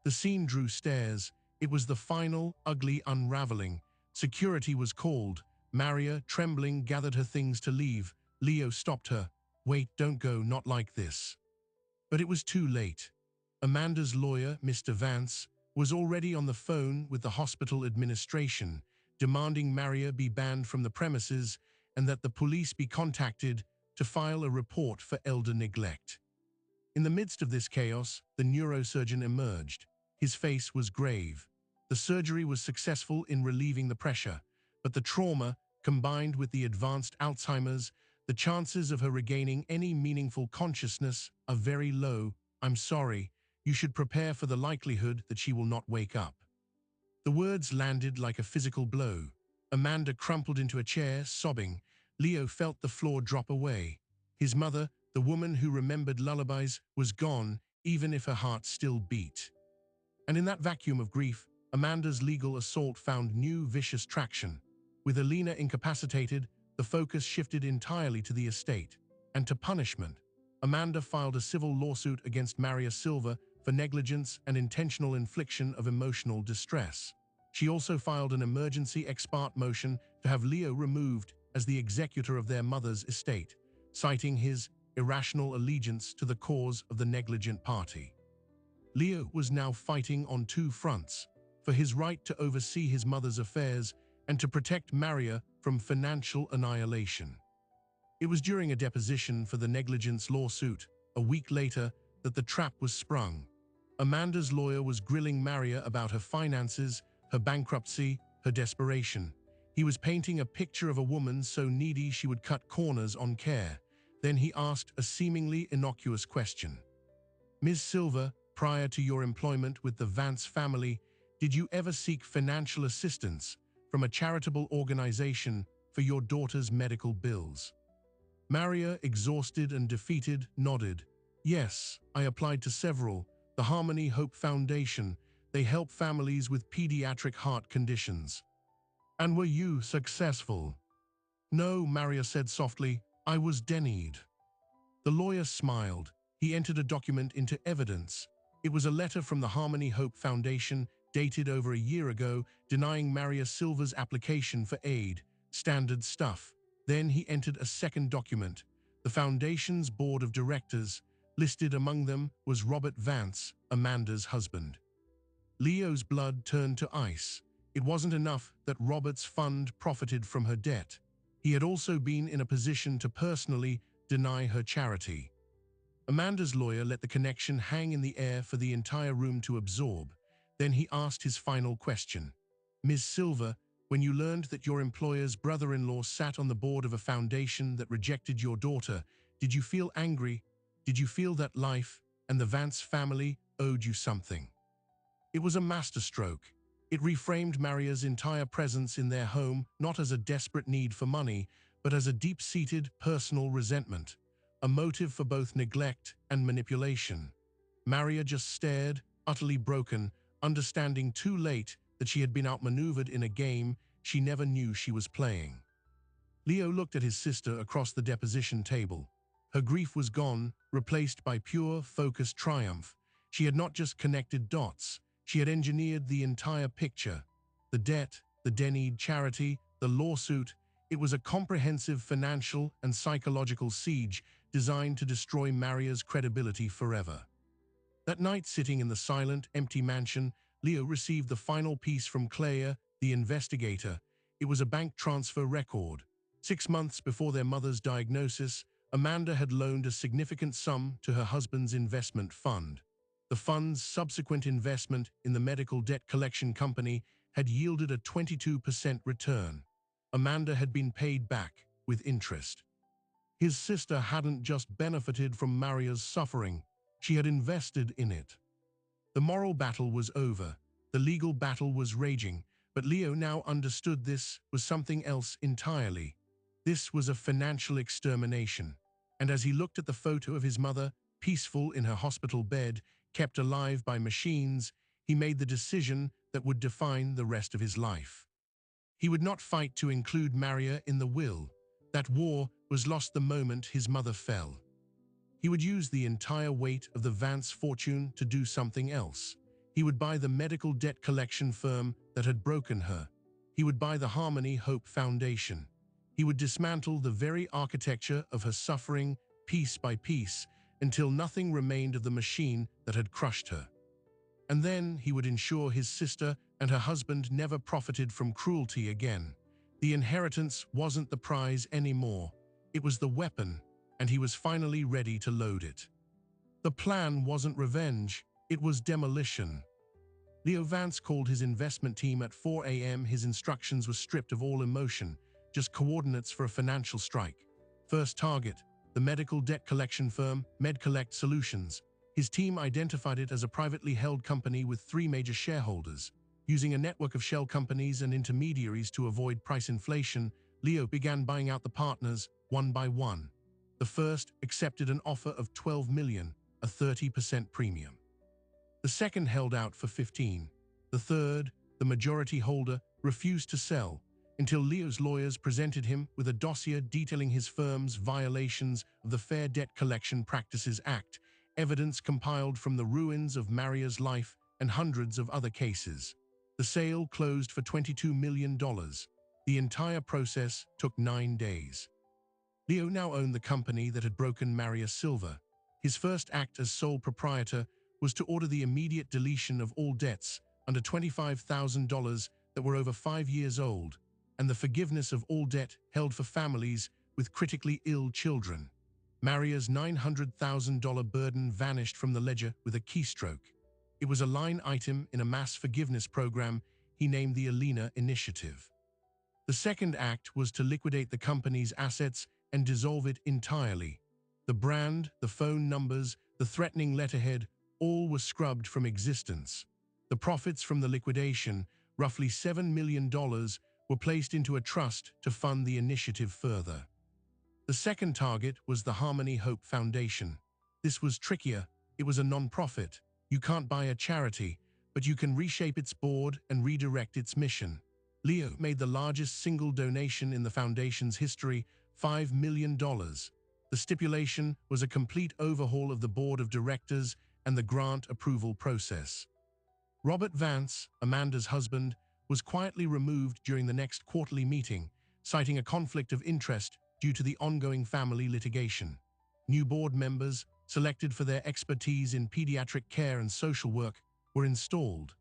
The scene drew stares. It was the final, ugly unraveling. Security was called. Maria, trembling, gathered her things to leave. Leo stopped her. Wait, don't go, not like this. But it was too late. Amanda's lawyer, Mr. Vance, was already on the phone with the hospital administration, demanding Maria be banned from the premises and that the police be contacted to file a report for elder neglect. In the midst of this chaos, the neurosurgeon emerged. His face was grave. The surgery was successful in relieving the pressure, but the trauma, combined with the advanced Alzheimer's, the chances of her regaining any meaningful consciousness are very low. I'm sorry. You should prepare for the likelihood that she will not wake up. The words landed like a physical blow. Amanda crumpled into a chair, sobbing. Leo felt the floor drop away. His mother, the woman who remembered lullabies, was gone, even if her heart still beat. And in that vacuum of grief, Amanda's legal assault found new vicious traction. With Elena incapacitated, the focus shifted entirely to the estate and to punishment. Amanda filed a civil lawsuit against Maria Silva for negligence and intentional infliction of emotional distress. She also filed an emergency ex parte motion to have Leo removed as the executor of their mother's estate, citing his irrational allegiance to the cause of the negligent party. Leo was now fighting on two fronts, for his right to oversee his mother's affairs and to protect Maria from financial annihilation. It was during a deposition for the negligence lawsuit, a week later, that the trap was sprung. Amanda's lawyer was grilling Maria about her finances, her bankruptcy, her desperation. He was painting a picture of a woman so needy she would cut corners on care. Then he asked a seemingly innocuous question. Ms. Silva, prior to your employment with the Vance family, did you ever seek financial assistance from a charitable organization for your daughter's medical bills? Maria, exhausted and defeated, nodded. Yes, I applied to several. The Harmony Hope Foundation. They help families with pediatric heart conditions. And were you successful? No, Maria said softly. I was denied. The lawyer smiled. He entered a document into evidence. It was a letter from the Harmony Hope Foundation, dated over a year ago, denying Maria Silva's application for aid. Standard stuff. Then he entered a second document. The foundation's board of directors. Listed among them was Robert Vance, Amanda's husband. Leo's blood turned to ice. It wasn't enough that Robert's fund profited from her debt. He had also been in a position to personally deny her charity. Amanda's lawyer let the connection hang in the air for the entire room to absorb. Then he asked his final question. Ms. Silva, when you learned that your employer's brother-in-law sat on the board of a foundation that rejected your daughter, did you feel angry? Did you feel that life and the Vance family owed you something? It was a masterstroke. It reframed Maria's entire presence in their home not as a desperate need for money, but as a deep-seated personal resentment, a motive for both neglect and manipulation. Maria just stared, utterly broken, understanding too late that she had been outmaneuvered in a game she never knew she was playing. Leo looked at his sister across the deposition table. Her grief was gone, replaced by pure, focused triumph. She had not just connected dots, she had engineered the entire picture. The debt, the denied charity, the lawsuit. It was a comprehensive financial and psychological siege designed to destroy Maria's credibility forever. That night, sitting in the silent, empty mansion, Leo received the final piece from Claire, the investigator. It was a bank transfer record. 6 months before their mother's diagnosis, Amanda had loaned a significant sum to her husband's investment fund. The fund's subsequent investment in the medical debt collection company had yielded a 22% return. Amanda had been paid back with interest. His sister hadn't just benefited from Maria's suffering, she had invested in it. The moral battle was over, the legal battle was raging, but Leo now understood this was something else entirely. This was a financial extermination. And as he looked at the photo of his mother, peaceful in her hospital bed, kept alive by machines, he made the decision that would define the rest of his life. He would not fight to include Maria in the will. That war was lost the moment his mother fell. He would use the entire weight of the Vance fortune to do something else. He would buy the medical debt collection firm that had broken her. He would buy the Harmony Hope Foundation. He would dismantle the very architecture of her suffering, piece by piece, until nothing remained of the machine that had crushed her. And then he would ensure his sister and her husband never profited from cruelty again. The inheritance wasn't the prize anymore. It was the weapon, and he was finally ready to load it. The plan wasn't revenge, it was demolition. Leo Vance called his investment team at 4 a.m. His instructions were stripped of all emotion, just coordinates for a financial strike. First target, the medical debt collection firm, MedCollect Solutions. His team identified it as a privately held company with 3 major shareholders. Using a network of shell companies and intermediaries to avoid price inflation, Leo began buying out the partners, one by one. The first accepted an offer of $12 million, a 30% premium. The second held out for 15. The third, the majority holder, refused to sell, until Leo's lawyers presented him with a dossier detailing his firm's violations of the Fair Debt Collection Practices Act, evidence compiled from the ruins of Maria's life and hundreds of other cases. The sale closed for $22 million. The entire process took 9 days. Leo now owned the company that had broken Maria Silva. His first act as sole proprietor was to order the immediate deletion of all debts under $25,000 that were over 5 years old, and the forgiveness of all debt held for families with critically ill children. Maria's $900,000 burden vanished from the ledger with a keystroke. It was a line item in a mass forgiveness program he named the Alina Initiative. The second act was to liquidate the company's assets and dissolve it entirely. The brand, the phone numbers, the threatening letterhead, all were scrubbed from existence. The profits from the liquidation, roughly $7 million, were placed into a trust to fund the initiative further. The second target was the Harmony Hope Foundation. This was trickier. It was a non-profit. You can't buy a charity, but you can reshape its board and redirect its mission. Leo made the largest single donation in the foundation's history, $5 million. The stipulation was a complete overhaul of the board of directors and the grant approval process. Robert Vance, Amanda's husband, was quietly removed during the next quarterly meeting, citing a conflict of interest due to the ongoing family litigation. New board members, selected for their expertise in pediatric care and social work, were installed.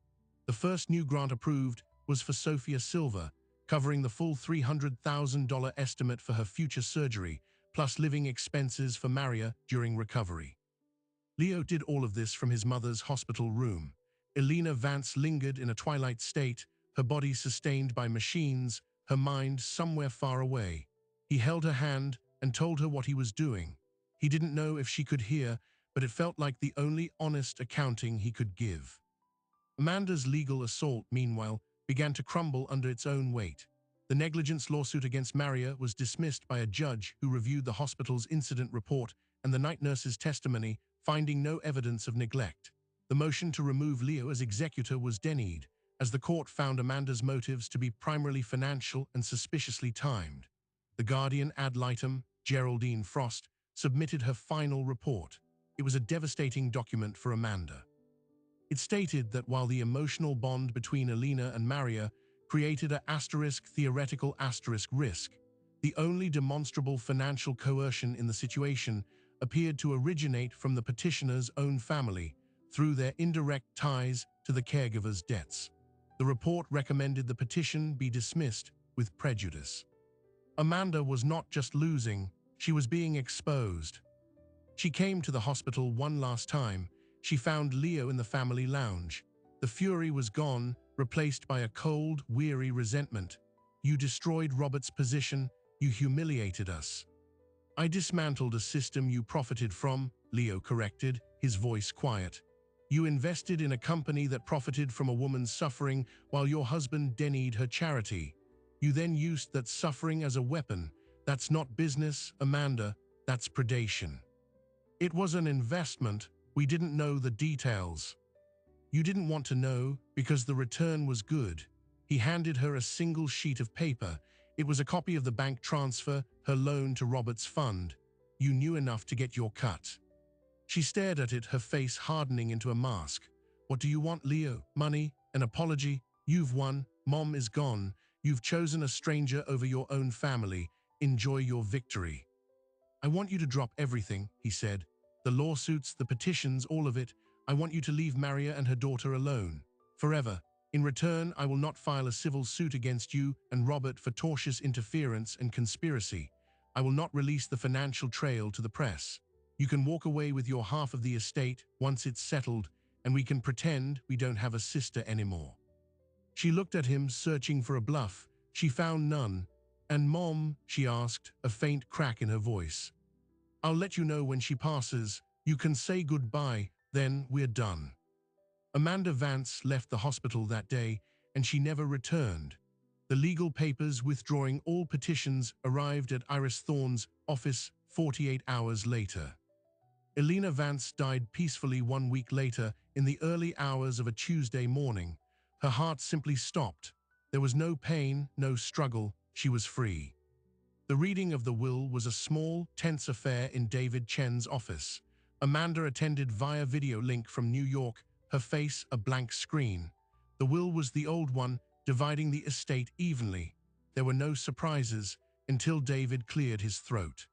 The first new grant approved was for Sophia Silva, covering the full $300,000 estimate for her future surgery, plus living expenses for Maria during recovery. Leo did all of this from his mother's hospital room. Elena Vance lingered in a twilight state, her body sustained by machines, her mind somewhere far away. He held her hand and told her what he was doing. He didn't know if she could hear, but it felt like the only honest accounting he could give. Amanda's legal assault, meanwhile, began to crumble under its own weight. The negligence lawsuit against Maria was dismissed by a judge who reviewed the hospital's incident report and the night nurse's testimony, finding no evidence of neglect. The motion to remove Leo as executor was denied, as the court found Amanda's motives to be primarily financial and suspiciously timed. The guardian ad litem, Geraldine Frost, submitted her final report. It was a devastating document for Amanda. It stated that while the emotional bond between Elena and Maria created a theoretical risk, the only demonstrable financial coercion in the situation appeared to originate from the petitioner's own family through their indirect ties to the caregiver's debts. The report recommended the petition be dismissed with prejudice. Amanda was not just losing, she was being exposed. She came to the hospital one last time. She found Leo in the family lounge. The fury was gone, replaced by a cold, weary resentment. "You destroyed Robert's position. You humiliated us." "I dismantled a system you profited from," Leo corrected, his voice quiet. "You invested in a company that profited from a woman's suffering while your husband denied her charity. You then used that suffering as a weapon. That's not business, Amanda. That's predation. It was an investment. We didn't know the details. You didn't want to know because the return was good." He handed her a single sheet of paper. It was a copy of the bank transfer, her loan to Robert's fund. "You knew enough to get your cut." She stared at it, her face hardening into a mask. "What do you want, Leo? Money? An apology? You've won. Mom is gone. You've chosen a stranger over your own family. Enjoy your victory." "I want you to drop everything," he said. "The lawsuits, the petitions, all of it. I want you to leave Maria and her daughter alone. Forever. In return, I will not file a civil suit against you and Robert for tortious interference and conspiracy. I will not release the financial trail to the press. You can walk away with your half of the estate once it's settled, and we can pretend we don't have a sister anymore." She looked at him, searching for a bluff. She found none. "And Mom?" she asked, a faint crack in her voice. "I'll let you know when she passes. You can say goodbye, then we're done." Amanda Vance left the hospital that day, and she never returned. The legal papers withdrawing all petitions arrived at Iris Thorne's office 48 hours later. Elena Vance died peacefully 1 week later in the early hours of a Tuesday morning. Her heart simply stopped. There was no pain, no struggle. She was free. The reading of the will was a small, tense affair in David Chen's office. Amanda attended via video link from New York, her face a blank screen. The will was the old one, dividing the estate evenly. There were no surprises until David cleared his throat.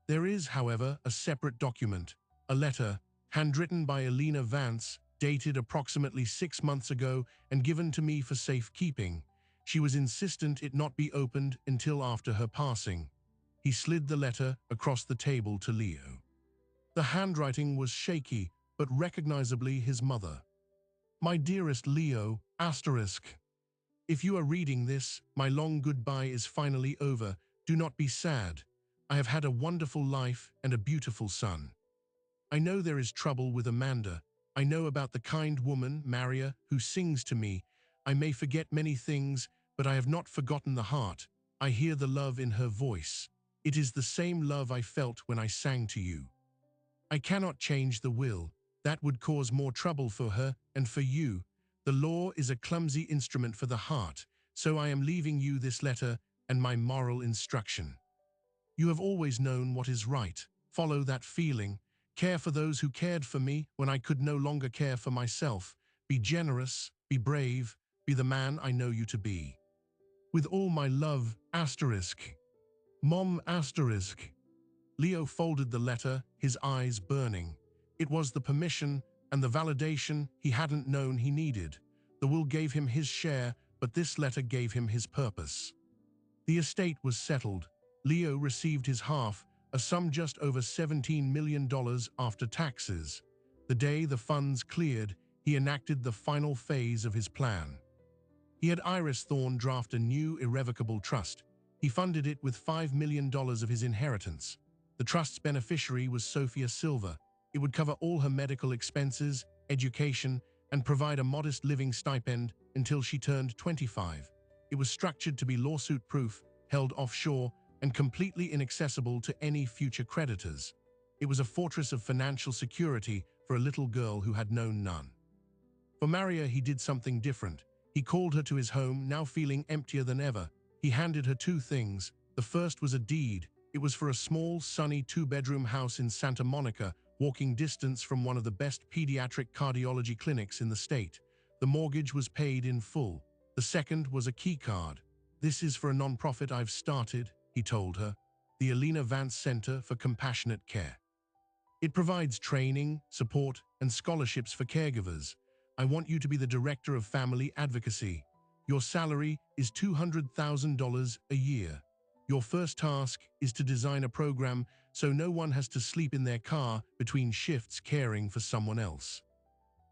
There is, however, a separate document, a letter, handwritten by Elena Vance, dated approximately 6 months ago and given to me for safekeeping. She was insistent it not be opened until after her passing. He slid the letter across the table to Leo. The handwriting was shaky, but recognizably his mother. "My dearest Leo, asterisk. If you are reading this, my long goodbye is finally over. Do not be sad. I have had a wonderful life and a beautiful son. I know there is trouble with Amanda. I know about the kind woman, Maria, who sings to me. I may forget many things, but I have not forgotten the heart. I hear the love in her voice. It is the same love I felt when I sang to you. I cannot change the will. That would cause more trouble for her and for you. The law is a clumsy instrument for the heart. So I am leaving you this letter and my moral instruction. You have always known what is right. Follow that feeling. Care for those who cared for me when I could no longer care for myself. Be generous, be brave, be the man I know you to be. With all my love, asterisk. Mom, asterisk. Leo folded the letter, his eyes burning. It was the permission and the validation he hadn't known he needed. The will gave him his share, but this letter gave him his purpose. The estate was settled. Leo received his half, a sum just over $17 million after taxes. The day the funds cleared, he enacted the final phase of his plan. He had Iris Thorne draft a new irrevocable trust. He funded it with $5 million of his inheritance. The trust's beneficiary was Sophia Silva. It would cover all her medical expenses, education, and provide a modest living stipend until she turned 25. It was structured to be lawsuit-proof, held offshore, and completely inaccessible to any future creditors. It was a fortress of financial security for a little girl who had known none. For Maria, he did something different. He called her to his home, now feeling emptier than ever. He handed her two things. The first was a deed. It was for a small, sunny two-bedroom house in Santa Monica, walking distance from one of the best pediatric cardiology clinics in the state. The mortgage was paid in full. The second was a key card. This is for a nonprofit I've started, he told her, the Elena Vance Center for Compassionate Care. It provides training, support, and scholarships for caregivers. I want you to be the director of family advocacy. Your salary is $200,000 a year. Your first task is to design a program so no one has to sleep in their car between shifts caring for someone else.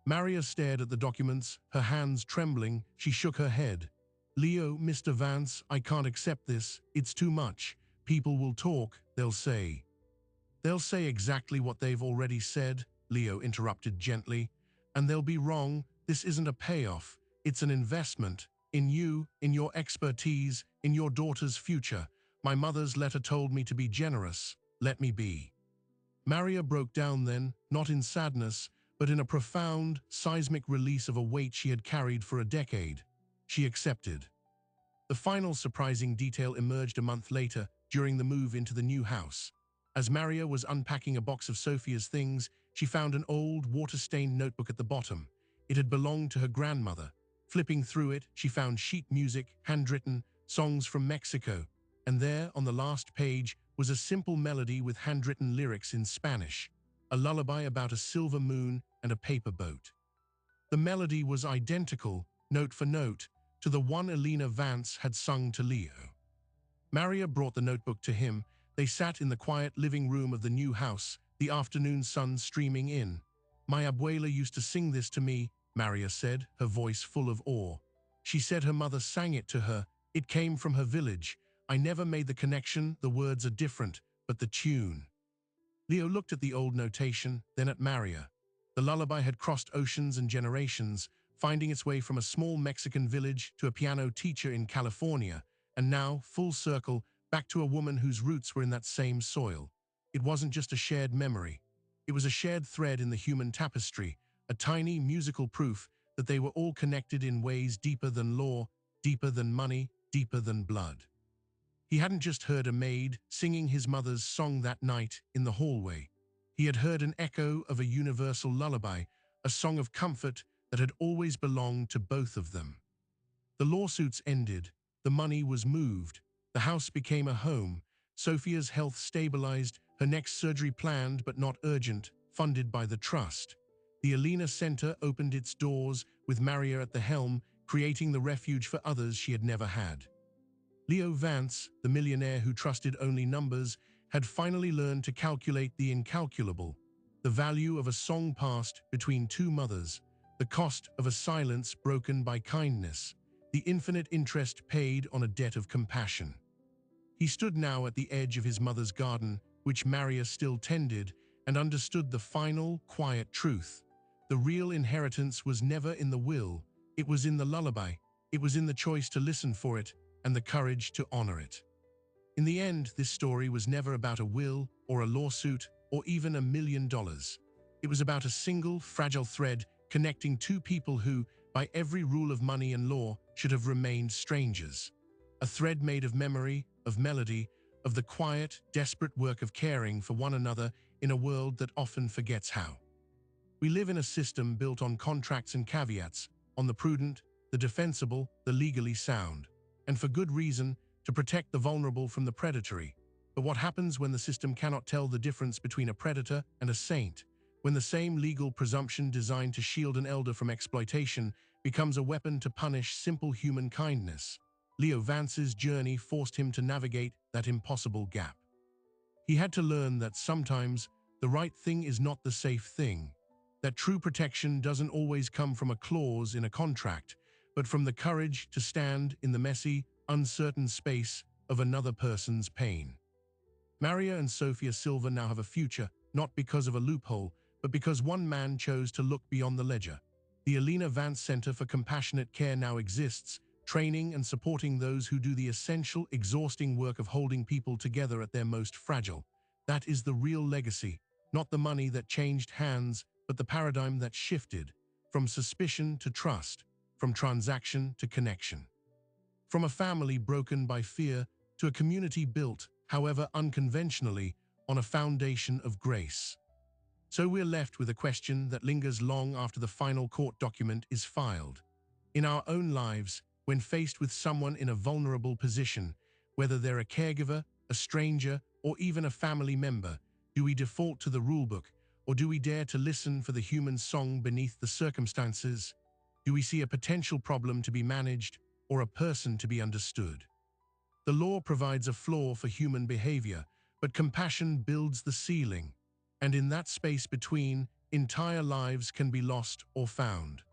Maria stared at the documents, her hands trembling. She shook her head. Leo, Mr. Vance, I can't accept this. It's too much. People will talk, they'll say. They'll say exactly what they've already said, Leo interrupted gently. And they'll be wrong. This isn't a payoff. It's an investment. In you, in your expertise, in your daughter's future. My mother's letter told me to be generous. Let me be. Maria broke down then, not in sadness, but in a profound, seismic release of a weight she had carried for a decade. She accepted. The final surprising detail emerged a month later, during the move into the new house. As Maria was unpacking a box of Sophia's things, she found an old, water-stained notebook at the bottom. It had belonged to her grandmother. Flipping through it, she found sheet music, handwritten, songs from Mexico. And there, on the last page, was a simple melody with handwritten lyrics in Spanish. A lullaby about a silver moon and a paper boat. The melody was identical, note for note, to the one Elena Vance had sung to Leo. Maria brought the notebook to him. They sat in the quiet living room of the new house, the afternoon sun streaming in. My abuela used to sing this to me, Maria said, her voice full of awe. She said her mother sang it to her. It came from her village. I never made the connection, the words are different, but the tune. Leo looked at the old notation, then at Maria. The lullaby had crossed oceans and generations, finding its way from a small Mexican village to a piano teacher in California, and now, full circle, back to a woman whose roots were in that same soil. It wasn't just a shared memory. It was a shared thread in the human tapestry, a tiny musical proof that they were all connected in ways deeper than law, deeper than money, deeper than blood. He hadn't just heard a maid singing his mother's song that night in the hallway. He had heard an echo of a universal lullaby, a song of comfort that had always belonged to both of them. The lawsuits ended, the money was moved, the house became a home, Sophia's health stabilized, her next surgery planned but not urgent, funded by the trust. The Elena Center opened its doors, with Maria at the helm, creating the refuge for others she had never had. Leo Vance, the millionaire who trusted only numbers, had finally learned to calculate the incalculable, the value of a song passed between two mothers, the cost of a silence broken by kindness, the infinite interest paid on a debt of compassion. He stood now at the edge of his mother's garden, which Maria still tended, and understood the final, quiet truth. The real inheritance was never in the will, it was in the lullaby, it was in the choice to listen for it, and the courage to honor it. In the end, this story was never about a will, or a lawsuit, or even $1 million. It was about a single, fragile thread connecting two people who, by every rule of money and law, should have remained strangers. A thread made of memory, of melody, of the quiet, desperate work of caring for one another in a world that often forgets how. We live in a system built on contracts and caveats, on the prudent, the defensible, the legally sound, and for good reason, to protect the vulnerable from the predatory. But what happens when the system cannot tell the difference between a predator and a saint? When the same legal presumption designed to shield an elder from exploitation becomes a weapon to punish simple human kindness? Leo Vance's journey forced him to navigate that impossible gap. He had to learn that sometimes the right thing is not the safe thing, that true protection doesn't always come from a clause in a contract, but from the courage to stand in the messy, uncertain space of another person's pain. Maria and Sophia Silva now have a future, not because of a loophole, but because one man chose to look beyond the ledger. The Elena Vance Center for Compassionate Care now exists, training and supporting those who do the essential, exhausting work of holding people together at their most fragile. That is the real legacy, not the money that changed hands, but the paradigm that shifted, from suspicion to trust, from transaction to connection. From a family broken by fear to a community built, however unconventionally, on a foundation of grace. So we're left with a question that lingers long after the final court document is filed. In our own lives, when faced with someone in a vulnerable position, whether they're a caregiver, a stranger, or even a family member, do we default to the rulebook, or do we dare to listen for the human song beneath the circumstances? Do we see a potential problem to be managed, or a person to be understood? The law provides a floor for human behavior, but compassion builds the ceiling. And in that space between, entire lives can be lost or found.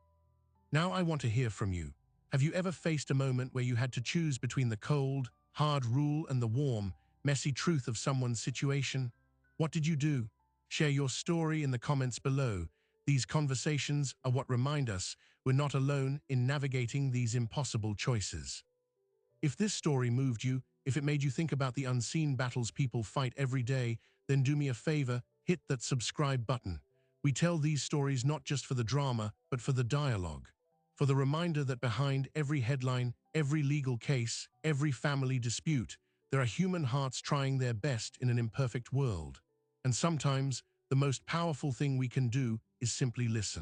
Now I want to hear from you. Have you ever faced a moment where you had to choose between the cold, hard rule and the warm, messy truth of someone's situation? What did you do? Share your story in the comments below. These conversations are what remind us we're not alone in navigating these impossible choices. If this story moved you, if it made you think about the unseen battles people fight every day, then do me a favor, hit that subscribe button. We tell these stories not just for the drama, but for the dialogue. For the reminder that behind every headline, every legal case, every family dispute, there are human hearts trying their best in an imperfect world. And sometimes, the most powerful thing we can do is simply listen.